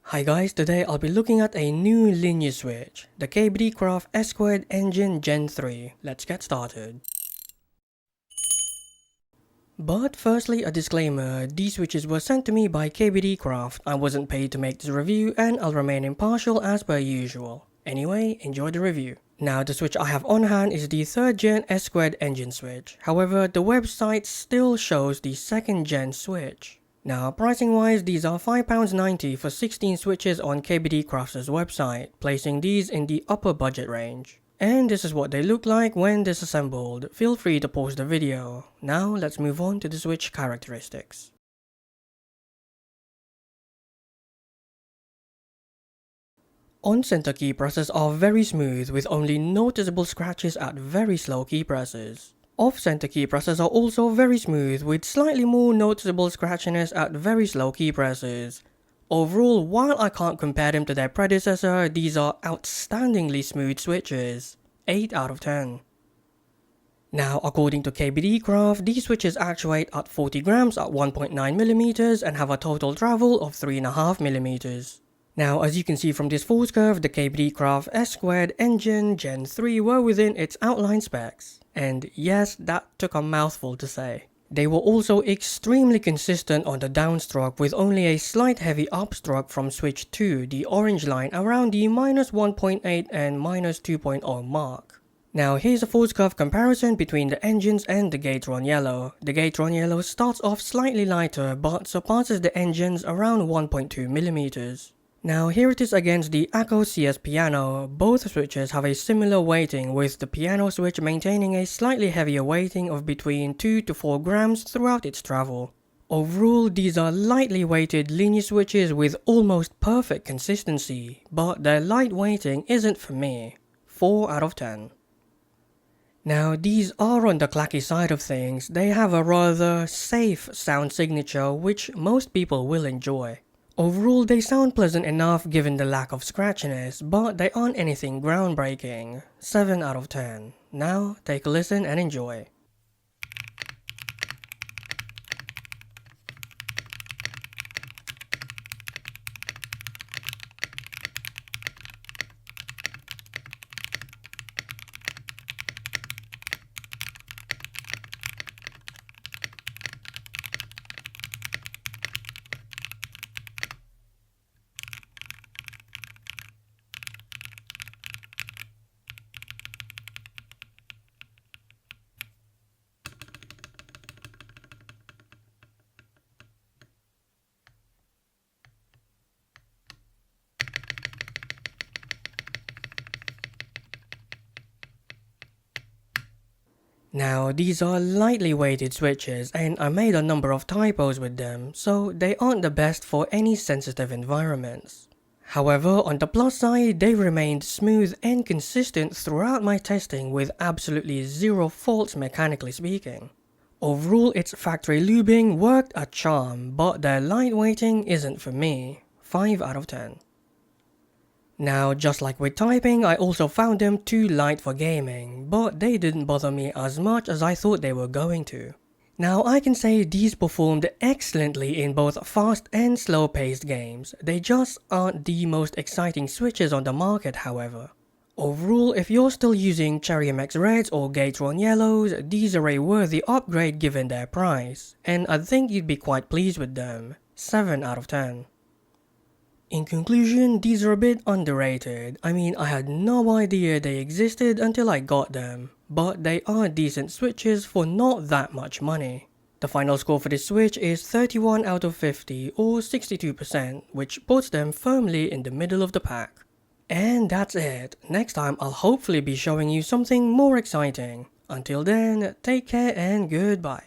Hi guys, today I'll be looking at a new linear switch, the KBDcraft S2 Engine Gen 3. Let's get started. But firstly, a disclaimer, these switches were sent to me by KBDcraft. I wasn't paid to make this review and I'll remain impartial as per usual. Anyway, enjoy the review. Now the switch I have on hand is the 3rd gen S2 engine switch. However, the website still shows the 2nd gen switch. Now pricing wise, these are £5.90 for 16 switches on KBDcraft's website, placing these in the upper budget range. And this is what they look like when disassembled. Feel free to pause the video. Now let's move on to the switch characteristics. On-center key presses are very smooth with only noticeable scratches at very slow key presses. Off-center key presses are also very smooth with slightly more noticeable scratchiness at very slow key presses. Overall, while I can't compare them to their predecessor, these are outstandingly smooth switches. 8 out of 10. Now, according to KBDcraft, these switches actuate at 40 grams at 1.9mm and have a total travel of 3.5mm. Now, as you can see from this force curve, the KBDcraft S2 Engine Gen 3 were within its outline specs. And yes, that took a mouthful to say. They were also extremely consistent on the downstroke with only a slight heavy upstroke from switch 2, the orange line, around the -1.8 and -2.0 mark. Now here's a force curve comparison between the engines and the Gateron Yellow. The Gateron Yellow starts off slightly lighter but surpasses the engines around 1.2mm. Now here it is against the Akko CS Piano. Both switches have a similar weighting, with the piano switch maintaining a slightly heavier weighting of between 2 to 4 grams throughout its travel. Overall, these are lightly weighted linear switches with almost perfect consistency, but their light weighting isn't for me. 4 out of 10. Now these are on the clacky side of things. They have a rather safe sound signature which most people will enjoy. Overall, they sound pleasant enough given the lack of scratchiness, but they aren't anything groundbreaking. 7 out of 10. Now, take a listen and enjoy. Now these are lightly weighted switches and I made a number of typos with them, so they aren't the best for any sensitive environments. However, on the plus side, they remained smooth and consistent throughout my testing with absolutely zero faults mechanically speaking. Overall, its factory lubing worked a charm, but their light weighting isn't for me. 5 out of 10. Now, just like with typing, I also found them too light for gaming, but they didn't bother me as much as I thought they were going to. Now, I can say these performed excellently in both fast and slow-paced games. They just aren't the most exciting switches on the market, however. Overall, if you're still using Cherry MX Reds or Gateron Yellows, these are a worthy upgrade given their price, and I think you'd be quite pleased with them. 7 out of 10. In conclusion, these are a bit underrated. I mean, I had no idea they existed until I got them, but they are decent switches for not that much money. The final score for this switch is 31 out of 50 or 62%, which puts them firmly in the middle of the pack. And that's it. Next time I'll hopefully be showing you something more exciting. Until then, take care and goodbye.